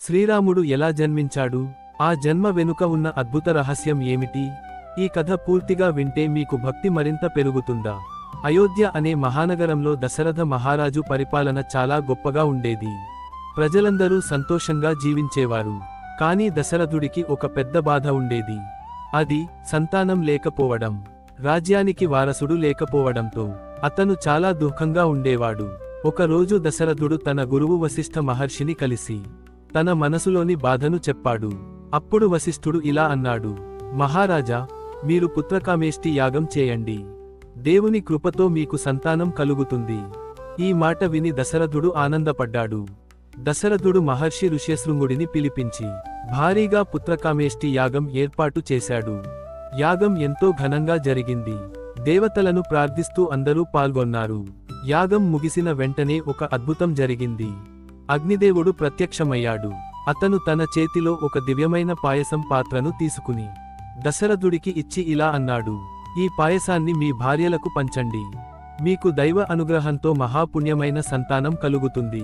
శ్రీరాముడు ఎలా జన్మించాడు? ఆ జన్మ వెనుక ఉన్న అద్భుత రహస్యం ఏమిటి? ఈ కథ పూర్తిగా వింటే మీకు భక్తి మరింత పెరుగుతుందా? అయోధ్య అనే మహానగరంలో దశరథ మహారాజు పరిపాలన చాలా గొప్పగా ఉండేది. ప్రజలందరూ సంతోషంగా జీవించేవారు. కానీ దశరథుడికి ఒక పెద్ద బాధ ఉండేది. అది సంతానం లేకపోవడం. రాజ్యానికి వారసుడు లేకపోవడంతో అతను చాలా దుఃఖంగా ఉండేవాడు. ఒకరోజు దశరథుడు తన గురువు వశిష్ఠ మహర్షిని కలిసి తన మనసులోని బాధను చెప్పాడు. అప్పుడు వశిష్ఠుడు ఇలా అన్నాడు: మహారాజా, మీరు పుత్రకామేష్టి యాగం చేయండి. దేవుని కృపతో మీకు సంతానం కలుగుతుంది. ఈ మాట విని దశరథుడు ఆనందపడ్డాడు. దశరథుడు మహర్షి ఋష్యశృంగుడిని పిలిపించి భారీగా పుత్రకామేష్టి యాగం ఏర్పాటు చేశాడు. యాగం ఎంతో ఘనంగా జరిగింది. దేవతలను ప్రార్థిస్తూ అందరూ పాల్గొన్నారు. యాగం ముగిసిన వెంటనే ఒక అద్భుతం జరిగింది. అగ్నిదేవుడు ప్రత్యక్షమయ్యాడు. అతను తన చేతిలో ఒక దివ్యమైన పాయసం పాత్రను తీసుకుని దశరథుడికి ఇచ్చి ఇలా అన్నాడు: ఈ పాయసాన్ని మీ భార్యలకు పంచండి. మీకు దైవ అనుగ్రహంతో మహాపుణ్యమైన సంతానం కలుగుతుంది.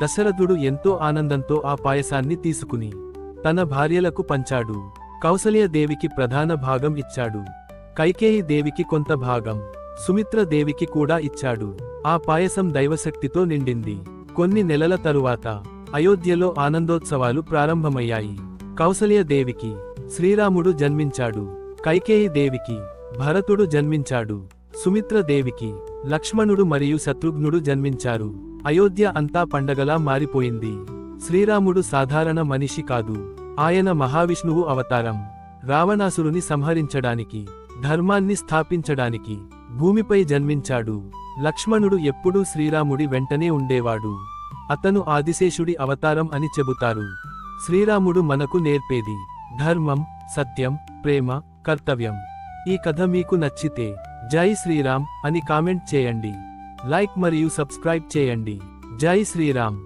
దశరథుడు ఎంతో ఆనందంతో ఆ పాయసాన్ని తీసుకుని తన భార్యలకు పంచాడు. కౌసల్య దేవికి ప్రధాన భాగం ఇచ్చాడు. కైకేయి దేవికి కొంత భాగం, సుమిత్ర దేవికి కూడా ఇచ్చాడు. ఆ పాయసం దైవశక్తితో నిండింది. కొన్ని నెలల తరువాత అయోధ్యలో ఆనందోత్సవాలు ప్రారంభమయ్యాయి. కౌసల్య దేవికి శ్రీరాముడు జన్మించాడు. కైకేయి దేవికి భరతుడు జన్మించాడు. సుమిత్ర దేవికి లక్ష్మణుడు మరియు శత్రుఘ్నుడు జన్మించారు. అయోధ్య అంతా పండగలా మారిపోయింది. శ్రీరాముడు సాధారణ మనిషి కాదు. ఆయన మహావిష్ణువు అవతారం. రావణాసురుని సంహరించడానికి, ధర్మాన్ని స్థాపించడానికి భూమిపై జన్మించాడు. లక్ష్మణుడు ఎప్పుడూ శ్రీరాముడి వెంటనే ఉండేవాడు. అతను ఆదిశేషుడి అవతారం అని చెబుతారు. శ్రీరాముడు మనకు నేర్పేది ధర్మం, సత్యం, ప్రేమ, కర్తవ్యం. ఈ కథ మీకు నచ్చితే జై శ్రీరామ్ అని కామెంట్ చేయండి. లైక్ మరియు సబ్స్క్రైబ్ చేయండి. జై శ్రీరామ్.